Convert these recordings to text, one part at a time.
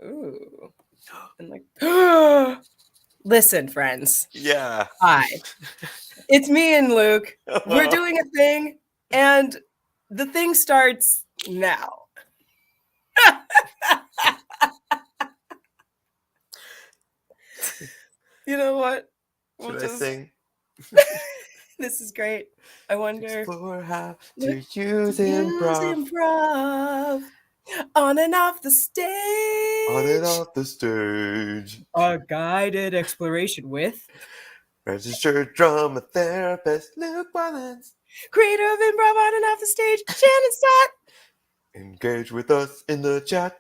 Ooh. And like, listen, friends. Yeah. Hi, it's me and Luke. We're Hello. doing a thing, and the thing starts now. You know what? We'll Should I just. sing? This is great. I wonder. Explore how to Look to use use improv improv on and off the on and stage. off the stage. A guided exploration with Registered drama therapist Luke Mullins. creator of improv on and off the stage, Shannon Stott. Engage with us in the chat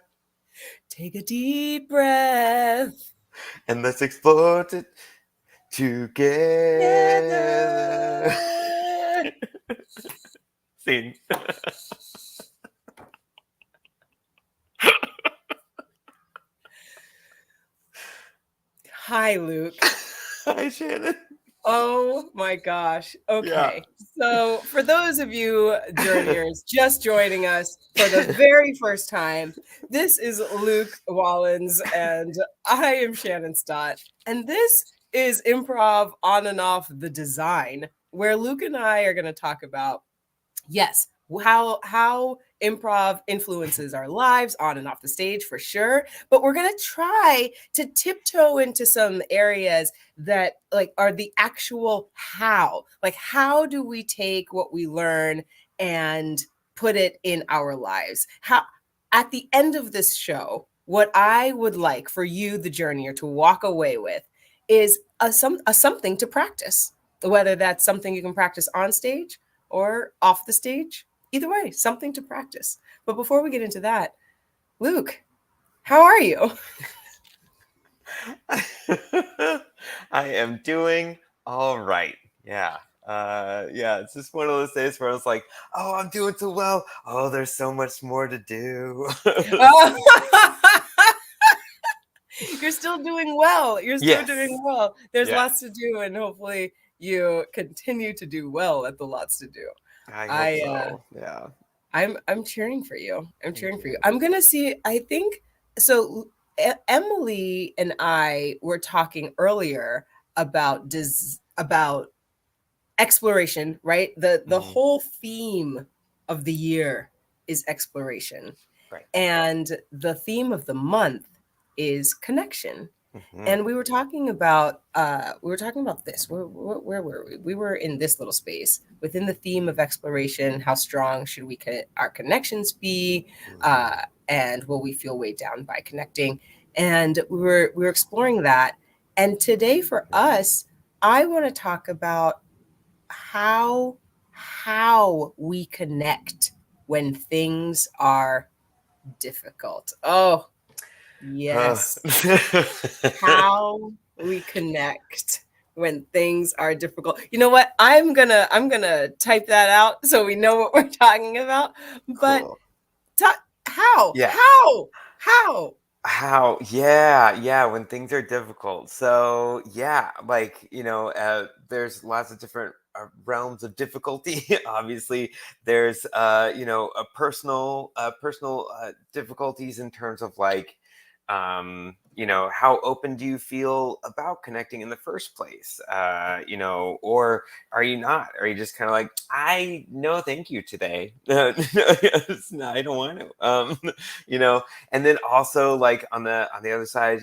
Take a deep breath. and let's explore it together. Together. Scene. Hi, Luke. Hi, Shannon. Oh my gosh. Yeah. Okay. So, for those of you journeyers just joining us for the very first time, this is Luke Wallens and I am Shannon Stott. And this is Improv on and off the design, where Luke and I are going to talk about, yes, how improv influences our lives on and off the stage for sure, but we're going to try to tiptoe into some areas that like are the actual how, like how do we take what we learn and put it in our lives. How at the end of this show, what I would like for you, the journeyer, to walk away with is a something to practice, whether that's something you can practice on stage or off the stage. Either way, something to practice. But before we get into that, Luke, how are you? I am doing all right. Yeah. Yeah, it's just one of those days where I was like, oh, I'm doing so well. Oh, there's so much more to do. You're still doing well. You're still Yes. doing well. There's Yeah. lots to do, and hopefully you continue to do well at the lots to do. I hope I so. Yeah. I'm cheering for you. I'm Thank cheering for you. you. I'm gonna see. I think so. Emily and I were talking earlier about about exploration, right? The Mhm. whole theme of the year is exploration. Right. And the theme of the month is connection. Mhm. And we were talking about this. Where were we? We were in this little space within the theme of exploration. How strong should our connections be, Mhm. and will we feel weighed down by connecting? And we were exploring that. And today for us, I want to talk about how we connect when things are difficult. Oh, Uh, yes. How we connect when things are difficult. You know what? I'm gonna type that out so we know what we're talking about. But cool. how? Yeah. How? How? Yeah, yeah, when things are difficult. So, yeah, like, there's lots of different realms of difficulty. Obviously, there's personal difficulties in terms of like how open do you feel about connecting in the first place? Or are you not? Are you just kind of like, I no thank you today. No, I don't want to. And then also like on the other side,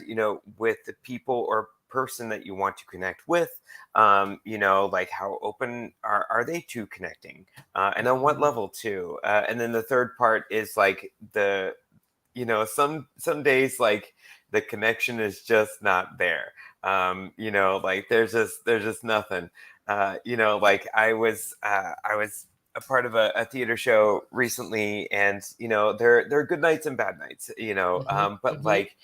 with the people or person that you want to connect with, like how open are they to connecting, and on what Mhm. level too. And then the third part is like some days like the connection is just not there. Like there's just nothing. Like I was a part of a theater show recently, and there are good nights and bad nights, Mhm. but Mhm. like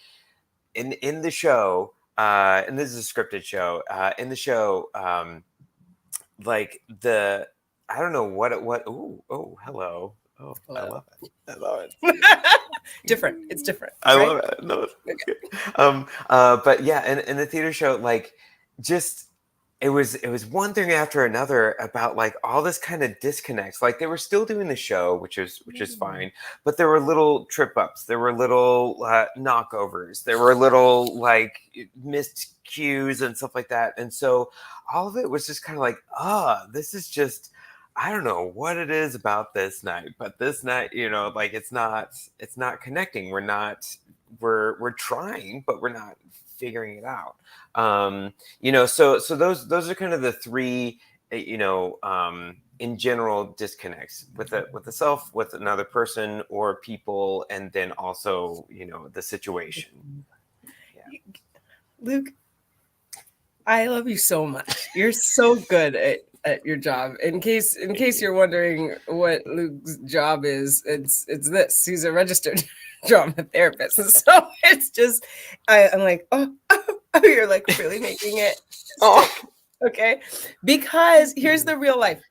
in the show, and this is a scripted show, in the show, like the I don't know what oh hello, oh I Hello. love it, I love Different. It's it. different, I right? love it. No, Okay. it's good. But yeah, in the theater show, like just it was one thing after another about like all this kind of disconnects. Like they were still doing the show, which is Mm. fine, but there were little trip ups, there were little knockovers, there were little like missed cues and stuff like that. And so all of it was just kind of like, this is just, I don't know what it is about this night, but this night, like it's not connecting. We're trying, but we're not figuring it out. So those are kind of the three, in general disconnects with the self, with another person or people, and then also the situation. Yeah. Luke, I love you so much. You're so good at your job. In case you're wondering what Luke's job is, it's this. He's a registered drama therapist. And so it's just I'm like, oh, you're like really making it Oh. stick. Okay. Because here's the real life.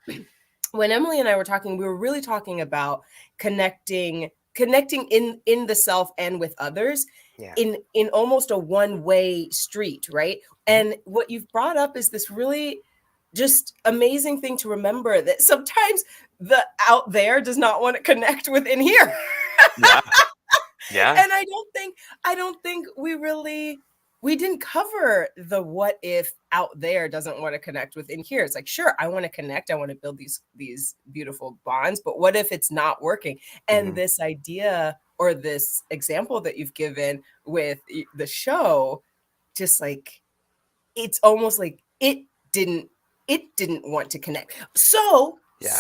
When Emily and I were talking, we were really talking about connecting in the self and with others Yeah. in almost a one-way street, right? And what you've brought up is this really just amazing thing to remember, that sometimes the out there does not want to connect with in here. Yeah. Yeah. And I don't think we didn't cover the what if out there doesn't want to connect with in here. It's like, sure, I want to connect, I want to build these beautiful bonds, but what if it's not working? And Mhm. this idea or this example that you've given with the show, just like, it's almost like it didn't want to connect. So Yeah.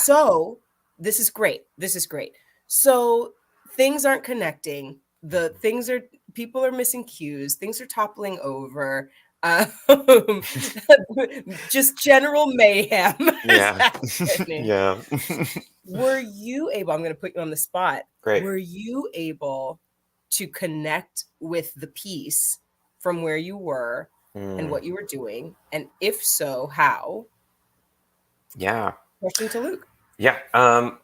this is great. This is great. So things aren't connecting. The things are People are missing cues. Things are toppling over. Um, just general mayhem is Yeah. happening. Yeah. Were you able? I'm going to put you on the spot. Great. Were you able to connect with the piece from where you were and Mm. what you were doing? And if so, how? Yeah. Question to Luke. Yeah.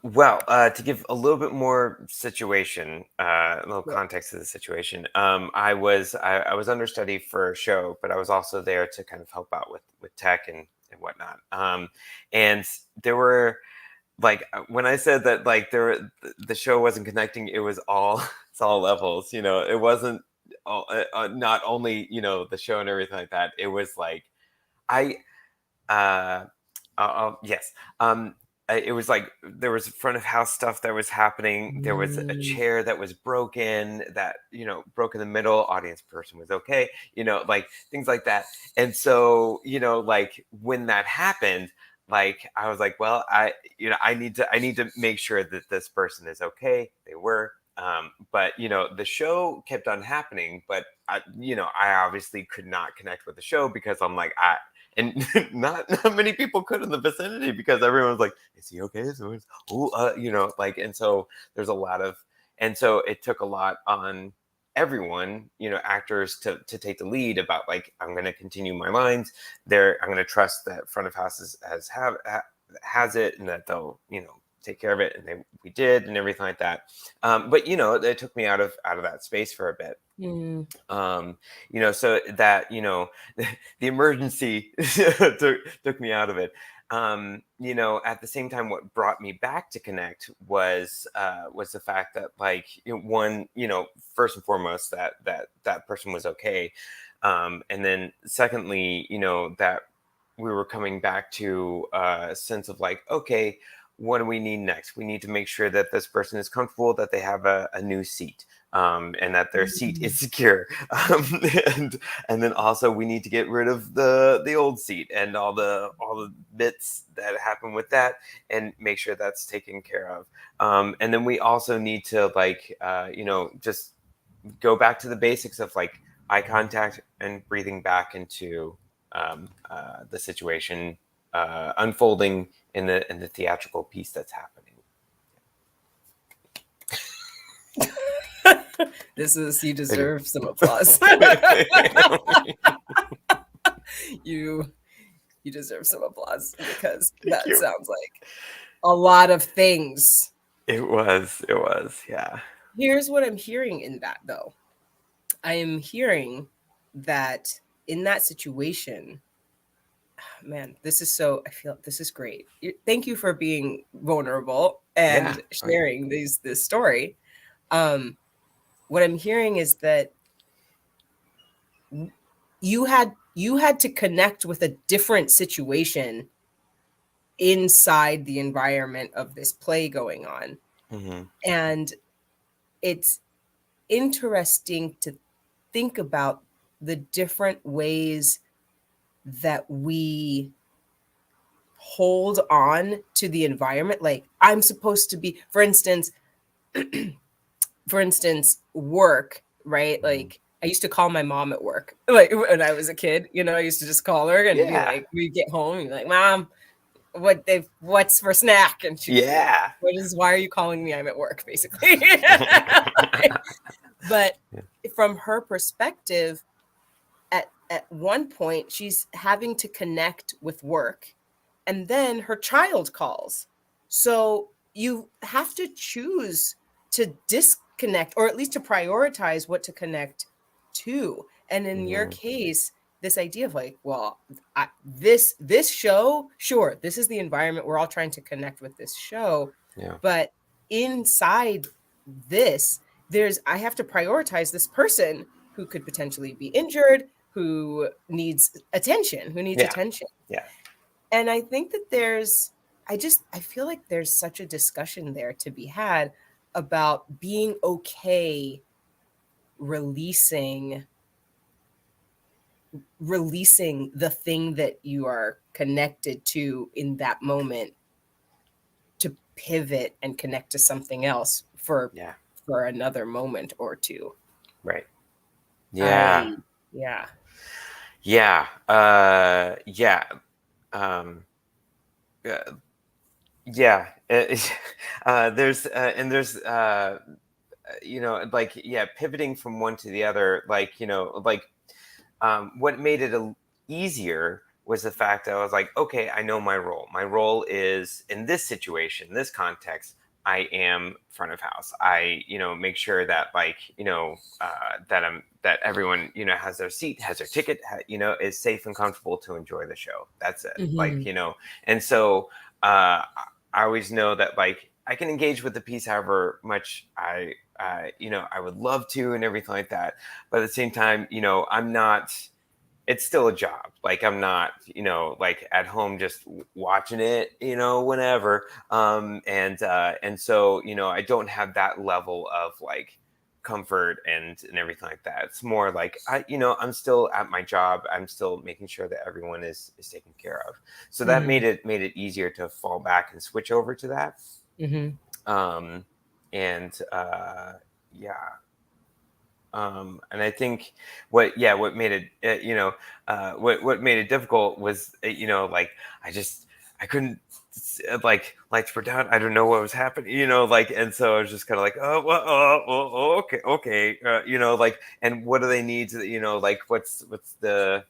Well, to give a little bit more situation, a little Yeah. context to the situation, I was understudy for a show, but I was also there to kind of help out with tech and whatnot. And there were like when I said that like the show wasn't connecting, it was all it's all levels. It wasn't not only the show and everything like that. It was like I yes. It was like there was front of house stuff that was happening. There was a Mm. chair that was broken, that broke in the middle. Audience person was okay, like things like that. And so like when that happened, like I was like, well, I need to make sure that this person is okay. They were. But the show kept on happening, but I obviously could not connect with the show because I'm like, and not many people could in the vicinity because everyone was like, "Is he okay? Like, and so there's a lot of, and so it took a lot on everyone, actors to take the lead about like, I'm going to continue my lines there. I'm going to trust that front of house has it, and that they'll, take care of it, and we did, and everything like that. But it took me out of that space for a bit. Mm. So that the emergency took me out of it. At the same time, what brought me back to connect was the fact that like one, first and foremost that person was okay, and then secondly, that we were coming back to a sense of like, okay, what do we need next? We need to make sure that this person is comfortable, that they have a new seat, and that their seat is secure. And and then also we need to get rid of the old seat and all the bits that happen with that, and make sure that's taken care of. And then we also need to like just go back to the basics of like eye contact and breathing back into the situation unfolding in the theatrical piece that's happening. You deserve some applause. you you deserve some applause because Thank that you. sounds like a lot of things. It was, yeah. Here's what I'm hearing in that, though. I am hearing that in that situation, Man, this is so, I feel this is great. Thank you for being vulnerable and Yeah. sharing this story. What I'm hearing is that you had to connect with a different situation inside the environment of this play going on. Mm-hmm. And it's interesting to think about the different ways that we hold on to the environment. Like, I'm supposed to be, for instance, work, right? Mm-hmm. Like, I used to call my mom at work, like when I was a kid, I used to just call her and be Yeah. like, we get home and be like, Mom, what's for snack? And she'd be like, Yeah. why are you calling me? I'm at work, basically. But Yeah. from her perspective, at one point, she's having to connect with work, and then her child calls. So you have to choose to disconnect, or at least to prioritize what to connect to. And in your Mm-hmm. case, this idea of like, well, this show, sure, this is the environment, we're all trying to connect with this show, Yeah. but inside this, I have to prioritize this person who could potentially be injured, who needs attention, Yeah. Yeah. and I think that I feel like there's such a discussion there to be had about being okay releasing the thing that you are connected to in that moment, to pivot and connect to something else for Yeah. another moment or two. Right. Yeah. Yeah. Yeah. Yeah. Um, uh, yeah. Like, yeah, pivoting from one to the other, like, what made it easier was the fact that I was like, okay, I know my role. My role is in this situation, this context. I am front of house. I, make sure that, like, that everyone, has their seat, has their ticket, is safe and comfortable to enjoy the show. That's it. Like, Mhm. and so I always know that, like, I can engage with the piece however much I would love to and everything like that. But at the same time, I'm not, it's still a job. Like, I'm not, like, at home just watching it, whenever. And so, I don't have that level of, like, comfort and everything like that. It's more like, I'm still at my job. I'm still making sure that everyone is taken care of. So that Mhm. made it easier to fall back and switch over to that. Mhm. Um, and yeah. And I think what made it, what made it difficult was, like, I couldn't, like, lights were down. I don't know what was happening, like, and so I was just kind of like, oh, well, okay, okay, like, and what do they need to, like, what's the,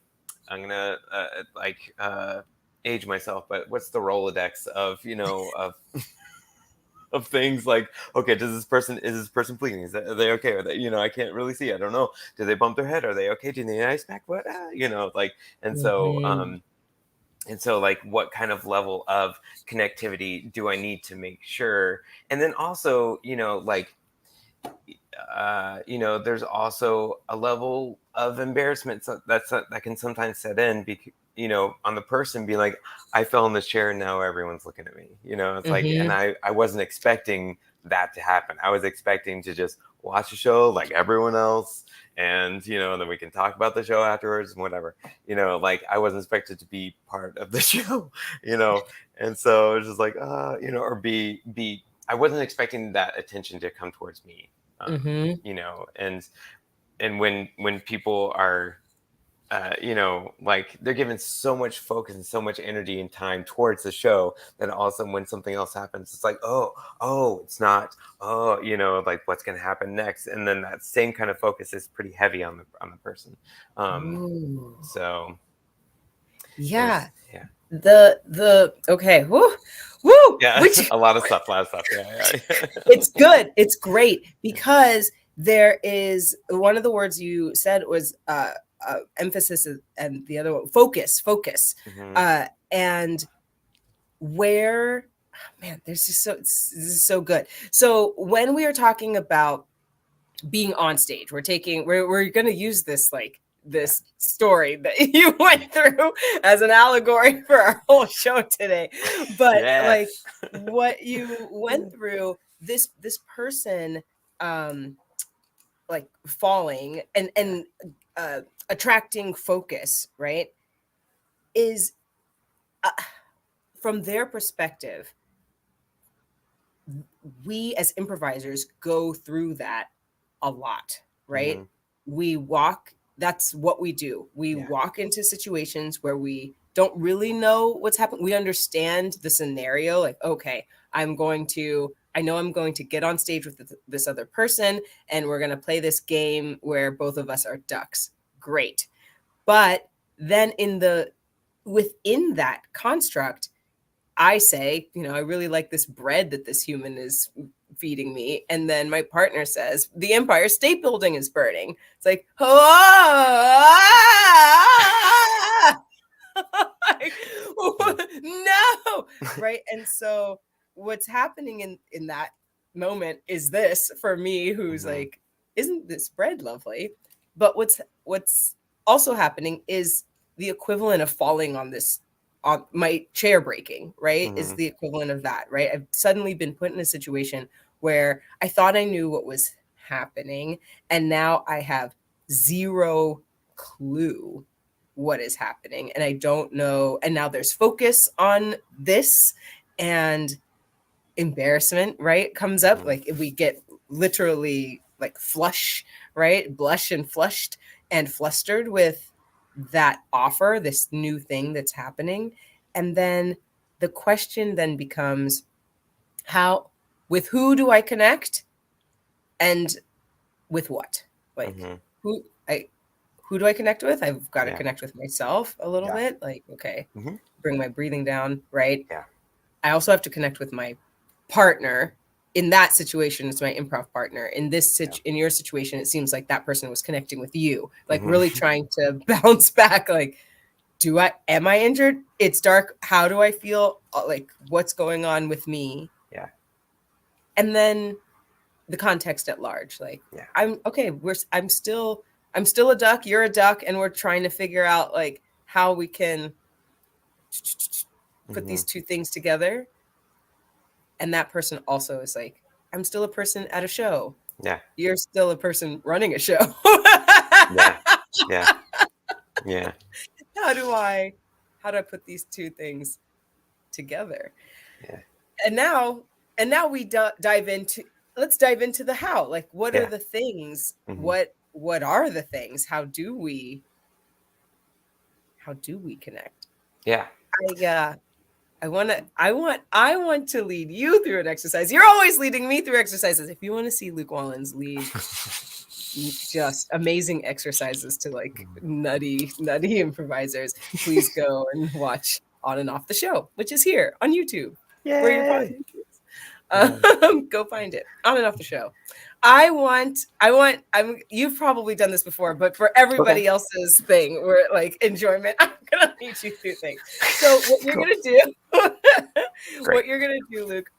I'm gonna, age myself, but what's the Rolodex of, of things, like, okay, is this person bleeding, are they okay, are they, I can't really see, I don't know, do they bump their head, are they okay, do they need an ice pack, what, like, and so Mhm. like, what kind of level of connectivity do I need to make sure, and then also, like, there's also a level of embarrassment, that can sometimes set in, because, on the person, be like, I fell in this chair and now everyone's looking at me, it's like, and Mhm. I wasn't expecting that to happen. I was expecting to just watch a show like everyone else, and, then we can talk about the show afterwards and whatever, like, I wasn't expected to be part of the show, you know and so it's just like, or be I wasn't expecting that attention to come towards me, Mhm. and when people are, like, they're given so much focus and so much energy and time towards the show, that all of a sudden, when something else happens, it's like, oh, it's not, like, what's going to happen next, and then that same kind of focus is pretty heavy on the person. Ooh. So it Yeah. was, yeah, The okay. Woo. Woo. yeah, Which a lot of stuff, yeah, yeah. it's good. It's great because there is one of the words you said was emphasis, and the other one, focus, and where, man, this is so good. So when we are talking about being on stage, we're going to use this, like, this story that you went through as an allegory for our whole show today. But like, what you went through, this person, like, falling and attracting focus, right, is from their perspective, we as improvisers go through that a lot, right? That's what we do. We walk into situations where we don't really know what's happening. We understand the scenario, like, okay, I know I'm going to get on stage with this other person, and we're going to play this game where both of us are ducks. Great. But then within that construct, I say, I really like this bread that this human is feeding me. And then my partner says, the Empire State Building is burning. It's like, like, no, right? And so what's happening in that moment is this, for me, who's like, isn't this bread lovely? But what's also happening is the equivalent of falling on my chair breaking, right? Is the equivalent of that, right? I've suddenly been put in a situation where I thought I knew what was happening, and now I have zero clue what is happening, and I don't know. And now there's focus on this, and embarrassment, right, comes up. Like, if we get literally like flush, right, blush and flushed and flustered with that offer, this new thing that's happening. And then the question then becomes, with who do I connect, and with what? Like, who do I connect with? I've got to connect with myself a little bit. Like, okay, bring my breathing down, right? I also have to connect with my partner. In that situation, it's my improv partner. In your situation, it seems like that person was connecting with you, like really trying to bounce back. Like, am I injured? It's dark. How do I feel? Like, what's going on with me? And then the context at large. Like, I'm still a duck. You're a duck, and we're trying to figure out, like, how we can put these two things together. And that person also is like, I'm still a person at a show. You're still a person running a show. How do I put these two things together? And now we dive into the how. Like, what are the things? What are the things? How do we connect? I want to lead you through an exercise. You're always leading me through exercises. If you want to see Luke Wallens lead just amazing exercises to, like, nutty improvisers, please go and watch On and Off the Show, which is here on YouTube. Where your podcast is. Go find it. On and Off the Show. You've probably done this before, but for everybody else's thing, where, like, enjoyment, I'm gonna lead you through things. So what you're gonna do, Luke,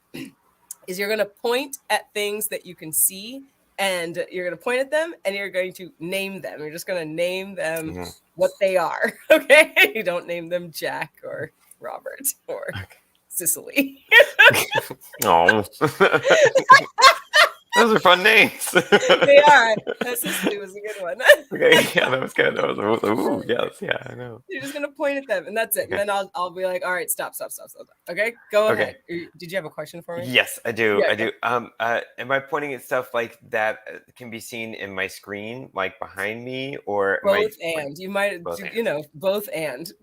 is you're gonna point at things that you can see, and you're gonna point at them, and you're going to name them. You're just gonna name them what they are. Okay, you don't name them Jack or Robert or Cicely. Oh. Those are fun names. They are. Cicely was a good one. Okay, yeah, that was good. That was I know. You're just gonna point at them, and that's it. And then I'll be like, all right, stop. Okay, go ahead. Did you have a question for me? Yes, I do. I do. Am I pointing at stuff like that can be seen in my screen, like behind me, or both? You might, both and.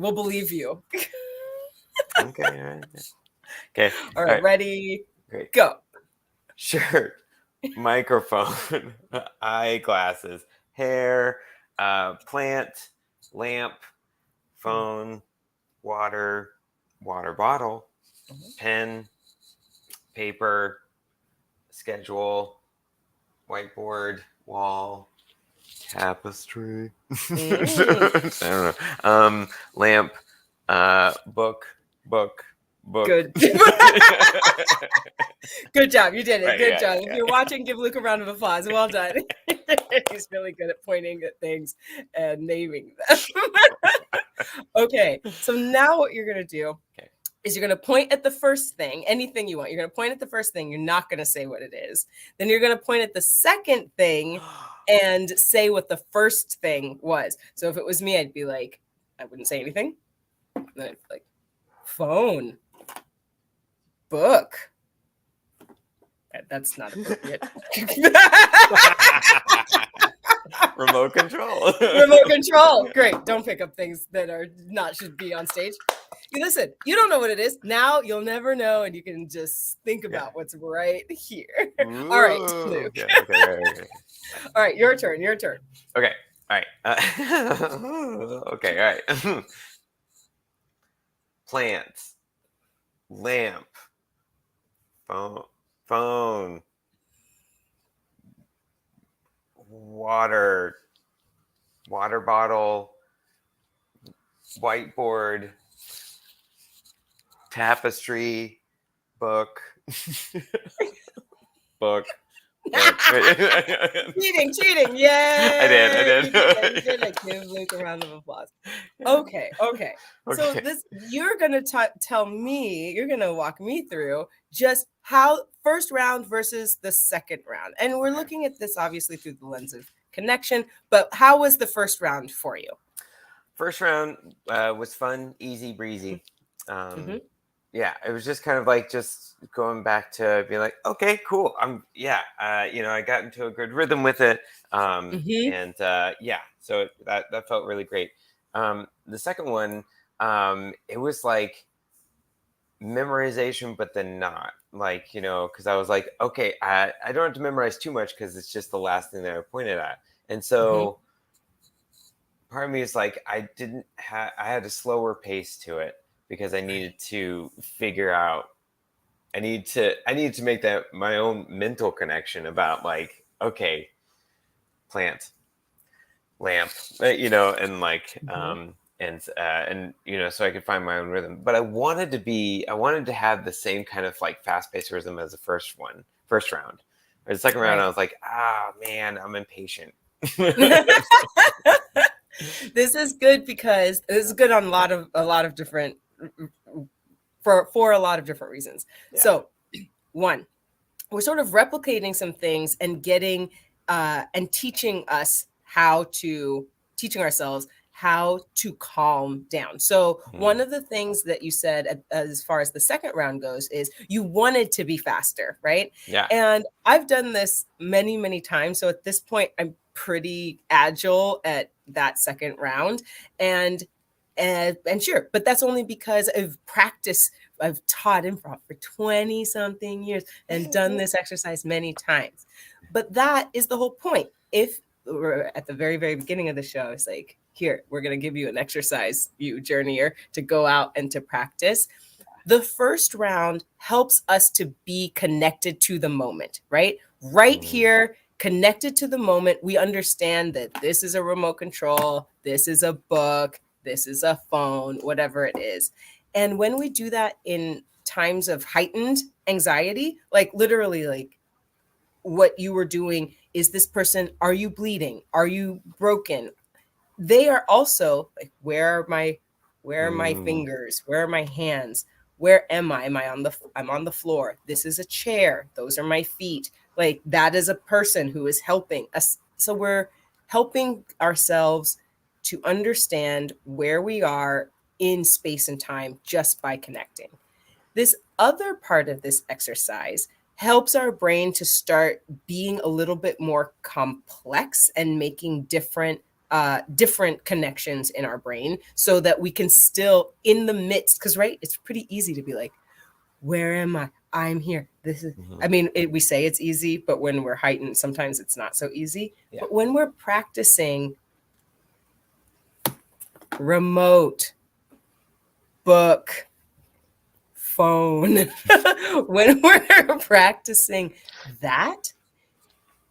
We'll believe you. Okay. All right. Okay. All right. Ready? Great. Go. Shirt, microphone, eyeglasses, hair, plant, lamp, phone, water bottle, pen, paper, schedule, whiteboard, wall, Tapestry. Mm, I don't know. Lamp. Book. Book. good. Good job. You did it. Right, Good yeah, job. yeah, If yeah. you're watching, give Luke a round of applause. Well done. He's really good at pointing at things and naming them. Okay. So now what you're going to do Okay. is you're going to point at the first thing, anything you want. You're going to point at the first thing. You're not going to say what it is. Then you're going to point at the second thing and say what the first thing was. So if it was me, I'd be like, I wouldn't say anything. Then I'd be like, phone, book. That's not appropriate. Remote control. Remote control. Great. Don't pick up things that are not should be on stage. You listen, you don't know what it is. Now you'll never know, and you can just think about what's right here. All right, Luke. Yeah, okay. All right, your turn. Your turn. Okay. All right. Okay. All right. Plant. Lamp. Phone. Water bottle, whiteboard, tapestry, book. Book. Cheating. Yay. I did. You did it. Give Luke a round of applause. Okay. So you're gonna tell me, you're gonna walk me through just how first round versus the second round. And we're looking at this obviously through the lens of connection, but how was the first round for you? First round was fun, easy breezy. Yeah, it was just kind of like just going back to being like, okay, cool. I got into a good rhythm with it. And so that felt really great. The second one, it was like memorization, but then not like, because I was like, okay, I don't have to memorize too much because it's just the last thing that I pointed at. And so part of me is like, I had a slower pace to it because I needed to figure out, I need to make that my own mental connection about like, okay, plant, lamp, and like, so I could find my own rhythm. But I wanted to have the same kind of like fast-paced rhythm as the first round. Or the second round, I was like, man, I'm impatient. This is good because this is good on a lot of different for a lot of different reasons. Yeah. So, one, we're sort of replicating some things and getting and teaching ourselves how to calm down. So one of the things that you said as far as the second round goes is you wanted to be faster, right? Yeah. And I've done this many, many times. So at this point, I'm pretty agile at that second round. And sure, but that's only because of practice. I've taught improv for 20 something years and done this exercise many times. But that is the whole point. If we're at the very, very beginning of the show, it's like, here, we're going to give you an exercise, you journeyer, to go out and to practice. The first round helps us to be connected to the moment, right? Right here, connected to the moment. We understand that this is a remote control, this is a book, this is a phone, whatever it is. And when we do that in times of heightened anxiety, like literally, like what you were doing, is this person, are you bleeding? Are you broken? They are also like, where are my fingers? Where are my hands? Where am I? I'm on the floor. This is a chair. Those are my feet. Like that is a person who is helping us. So we're helping ourselves to understand where we are in space and time just by connecting. This other part of this exercise helps our brain to start being a little bit more complex and making different connections in our brain so that we can still in the midst, because right, it's pretty easy to be like, where am I? I'm here. This is, I mean, we say it's easy, but when we're heightened, sometimes it's not so easy. Yeah. But when we're practicing remote, book, phone, when we're practicing that,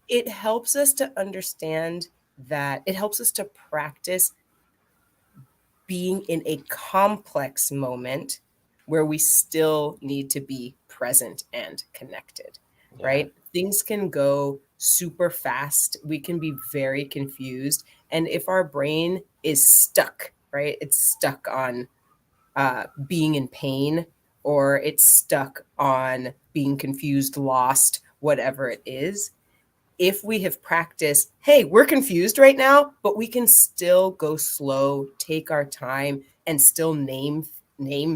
it helps us to understand that it helps us to practice being in a complex moment where we still need to be present and connected, Yeah. right? Things can go super fast. We can be very confused. And if our brain is stuck, right, it's stuck on being in pain, or it's stuck on being confused, lost, whatever it is. If we have practiced, hey, we're confused right now, but we can still go slow, take our time, and still name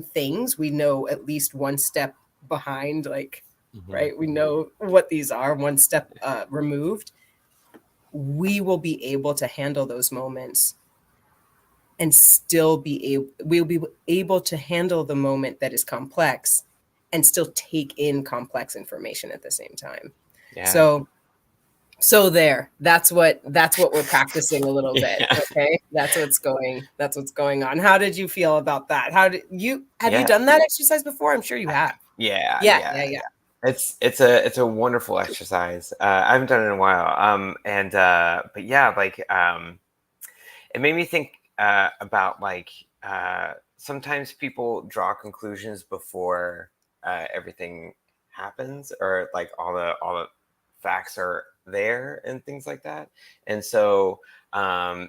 things. We know at least one step behind, like, right? We know what these are, one step removed. We will be able to handle those moments and still be able, we'll be able to handle the moment that is complex and still take in complex information at the same time. Yeah. So there, that's what we're practicing a little bit. Yeah. Okay. That's what's going on. How did you feel about that? Have you Yeah. done that exercise before? I'm sure you have. Yeah. Yeah. It's a wonderful exercise. I haven't done it in a while. But yeah, like it made me think about like sometimes people draw conclusions before everything happens, or like all the facts are there and things like that. And so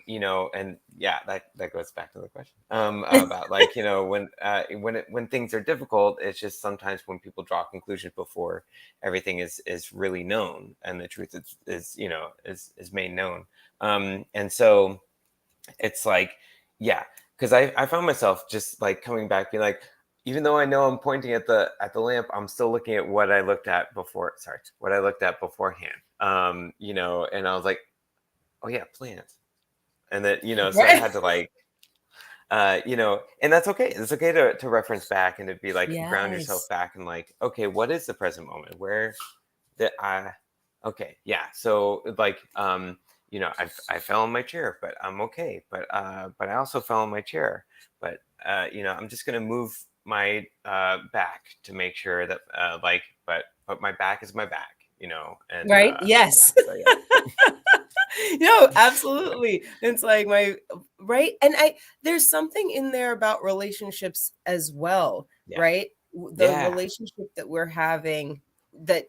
you know, and yeah, that goes back to the question about like, you know, when things are difficult, it's just sometimes when people draw conclusions before everything is really known, and the truth is you know, is made known. And so it's like, yeah, because I found myself just like coming back being like, even though I know I'm pointing at the lamp, I'm still looking at what I looked at before. Sorry, what I looked at beforehand. You know, and I was like, oh yeah, plants. And then, you know, so I had to like you know, and that's okay. It's okay to reference back and to be like, ground yourself Yes. back and like, okay, what is the present moment? Where that I okay, yeah. So like you know, I fell in my chair, but I'm okay. But I also fell in my chair. But you know, I'm just gonna move my back to make sure that like, but my back is my back, you know, and Right? Yes. yeah, so yeah. No, absolutely. It's like right. And there's something in there about relationships as well, Yeah. right? The Yeah. relationship that we're having, that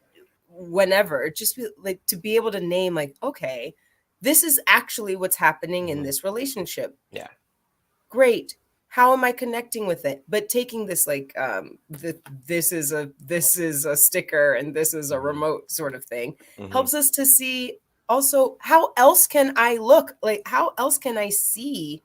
whenever, just like to be able to name, like, okay, this is actually what's happening in Mhm. this relationship. Yeah. Great. How am I connecting with it? But taking this like this is a sticker and this is a Mhm. remote sort of thing Mhm. helps us to see also, how else can I look, like, how else can I see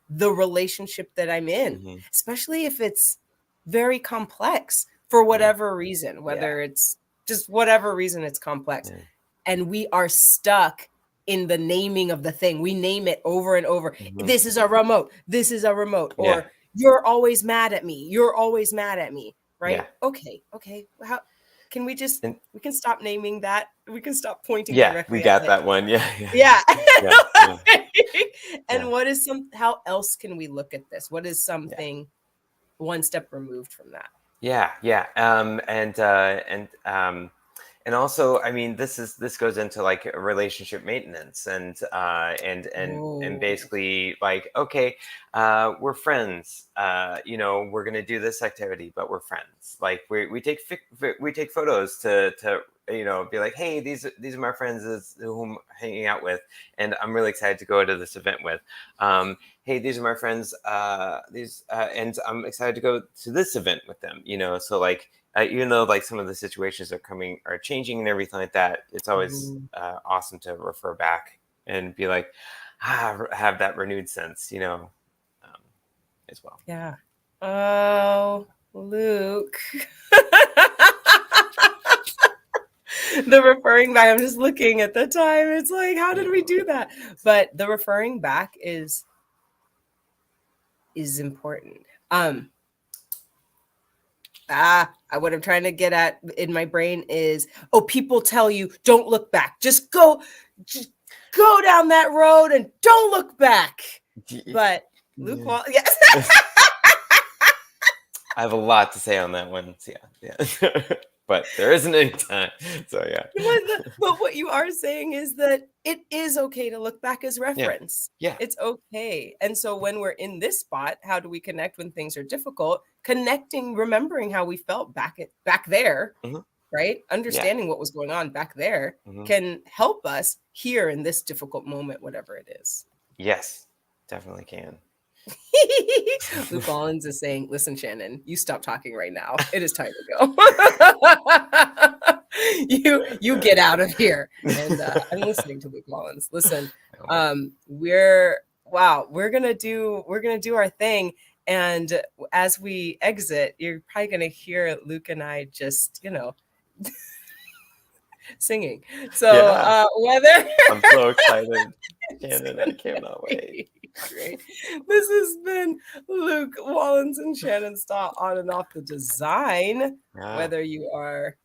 the relationship that I'm in, Mhm. especially if it's very complex for Yeah. whatever reason, whether it's just whatever reason it's complex. Yeah. And we are stuck in the naming of the thing. We name it over and over. Mhm. This is a remote. This is a remote. Yeah. Or you're always mad at me. You're always mad at me. Right? Yeah. Okay. How can we just And we can stop naming that. We can stop pointing yeah, we directly at got it. that one. Yeah. Yeah. Yeah. Yeah. And Yeah. what is how else can we look at this? What is Yeah. something one step removed from that? Yeah, yeah, and also, I mean, this goes into like a relationship maintenance, and Oh, basically like, okay, we're friends. You know, we're gonna do this activity, but we're friends. Like we take photos to you know, be like, hey, these are my friends who I'm hanging out with, and I'm really excited to go to this event with. Hey, these are my friends, and I'm excited to go to this event with them, you know. So like, even though like some of the situations are changing and everything like that, it's always mm, awesome to refer back and be like, have that renewed sense, you know, um, as well. yeah. Oh, Luke. The referring back, I'm just looking at the time. It's like, how did we do that? But the referring back is important. What I'm trying to get at in my brain is, oh, people tell you don't look back. Just go down that road and don't look back. But Luke Yeah. Wall, yes. I have a lot to say on that one. So yeah, yeah. but there isn't any time. So yeah. But what you are saying is that it is okay to look back as reference. Yeah. It's okay. And so when we're in this spot, how do we connect when things are difficult? Connecting, remembering how we felt back there, Mhm. right? Understanding what was going on back there Mhm. can help us here in this difficult moment, whatever it is. Yes, definitely can. Luke Collins is saying, listen, Shannon, you stop talking right now. It is time to go. you get out of here. And I'm listening to Luke Collins. Listen, we're gonna do our thing. And as we exit, you're probably gonna hear Luke and I just, singing. So whether I'm so excited. Shannon, I cannot wait. Great. This has been Luke Wallens and Shannon Stott on and off the design. Yeah. Whether you are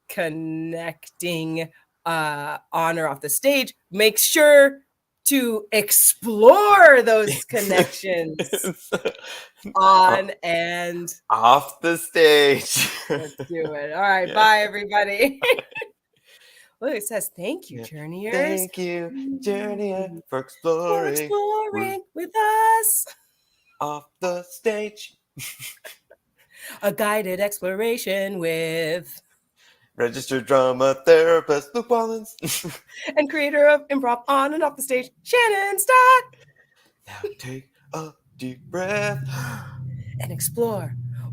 connecting on or off the stage, make sure to explore those connections on and off the stage. let's do it. All right, bye everybody. Look, it says thank you, journeyers. Thank you, journeyer, for exploring with us off the stage. A guided exploration with registered drama therapist Luke Wallens and creator of improv on and off the stage, Shannon Stott. Now take a deep breath and explore